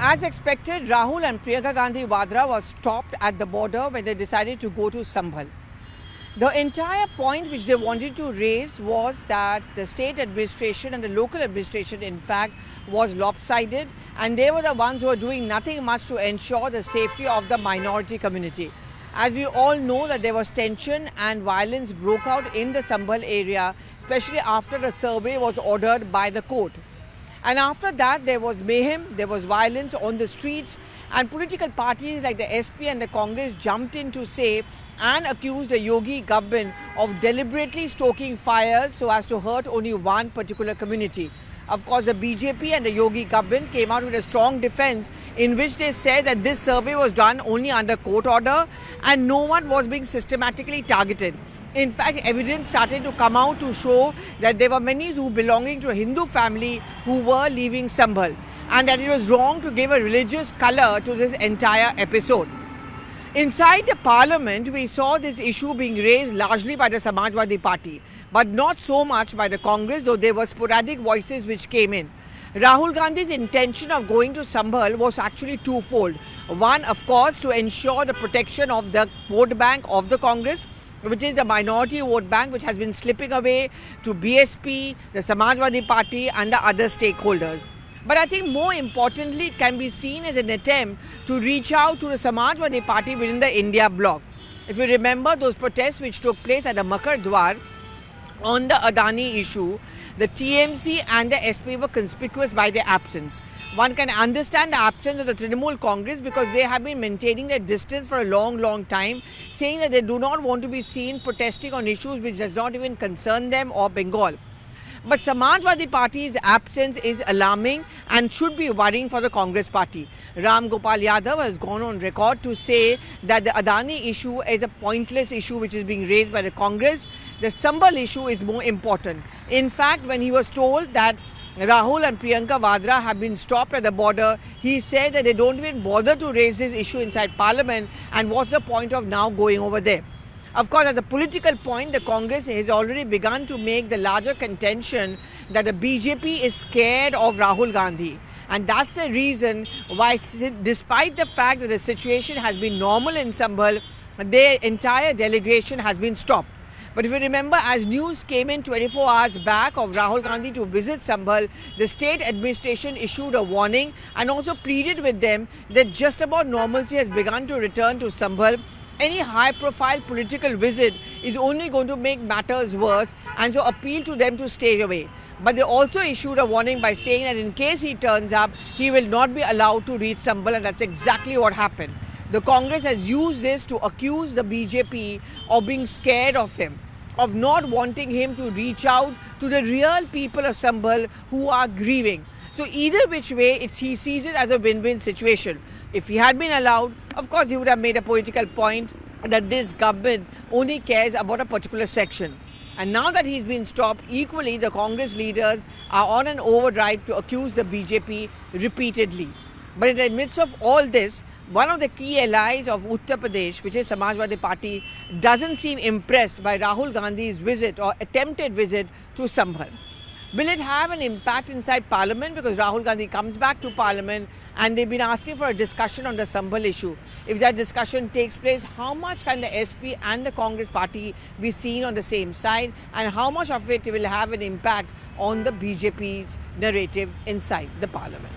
As expected, Rahul and Priyanka Gandhi Vadra was stopped at the border when they decided to go to Sambhal. The entire point which they wanted to raise was that the state administration and the local administration in fact was lopsided, and they were the ones who were doing nothing much to ensure the safety of the minority community. As we all know that there was tension and violence broke out in the Sambhal area, especially after the survey was ordered by the court. And after that, there was mayhem, there was violence on the streets, and political parties like the SP and the Congress jumped in to say and accused the Yogi government of deliberately stoking fires so as to hurt only one particular community. Of course, the BJP and the Yogi government came out with a strong defense in which they said that this survey was done only under court order and no one was being systematically targeted. In fact, evidence started to come out to show that there were many who belonging to a Hindu family who were leaving Sambhal, and that it was wrong to give a religious color to this entire episode. Inside the parliament, we saw this issue being raised largely by the Samajwadi Party, but not so much by the Congress, though there were sporadic voices which came in. Rahul Gandhi's intention of going to Sambhal was actually twofold. One, of course, to ensure the protection of the vote bank of the Congress, which is the minority vote bank which has been slipping away to BSP, the Samajwadi Party and the other stakeholders. But I think more importantly, it can be seen as an attempt to reach out to the Samajwadi Party within the India bloc. If you remember those protests which took place at the Makar Dwar on the Adani issue, the TMC and the SP were conspicuous by their absence. One can understand the absence of the Trinamool Congress because they have been maintaining their distance for a long time, saying that they do not want to be seen protesting on issues which does not even concern them or Bengal. But Samajwadi Party's absence is alarming and should be worrying for the Congress party. Ram Gopal Yadav has gone on record to say that the Adani issue is a pointless issue which is being raised by the Congress. The Sambhal issue is more important. In fact, when he was told that Rahul and Priyanka Vadra have been stopped at the border, he said that they don't even bother to raise this issue inside Parliament, and what's the point of now going over there? Of course, as a political point, the Congress has already begun to make the larger contention that the BJP is scared of Rahul Gandhi. And that's the reason why, despite the fact that the situation has been normal in Sambhal, their entire delegation has been stopped. But if you remember, as news came in 24 hours back of Rahul Gandhi to visit Sambhal, the state administration issued a warning and also pleaded with them that just about normalcy has begun to return to Sambhal. Any high-profile political visit is only going to make matters worse, and so appeal to them to stay away. But they also issued a warning by saying that in case he turns up, he will not be allowed to reach Sambhal, and that's exactly what happened. The Congress has used this to accuse the BJP of being scared of him, of not wanting him to reach out to the real people of Sambhal who are grieving. So either which way, he sees it as a win-win situation. If he had been allowed, of course he would have made a political point that this government only cares about a particular section. And now that he's been stopped, equally the Congress leaders are on an overdrive to accuse the BJP repeatedly. But in the midst of all this, one of the key allies of Uttar Pradesh, which is Samajwadi Party, doesn't seem impressed by Rahul Gandhi's visit or attempted visit to Sambhal. Will it have an impact inside Parliament? Because Rahul Gandhi comes back to Parliament and they've been asking for a discussion on the Sambhal issue. If that discussion takes place, how much can the SP and the Congress party be seen on the same side, and how much of it will have an impact on the BJP's narrative inside the Parliament?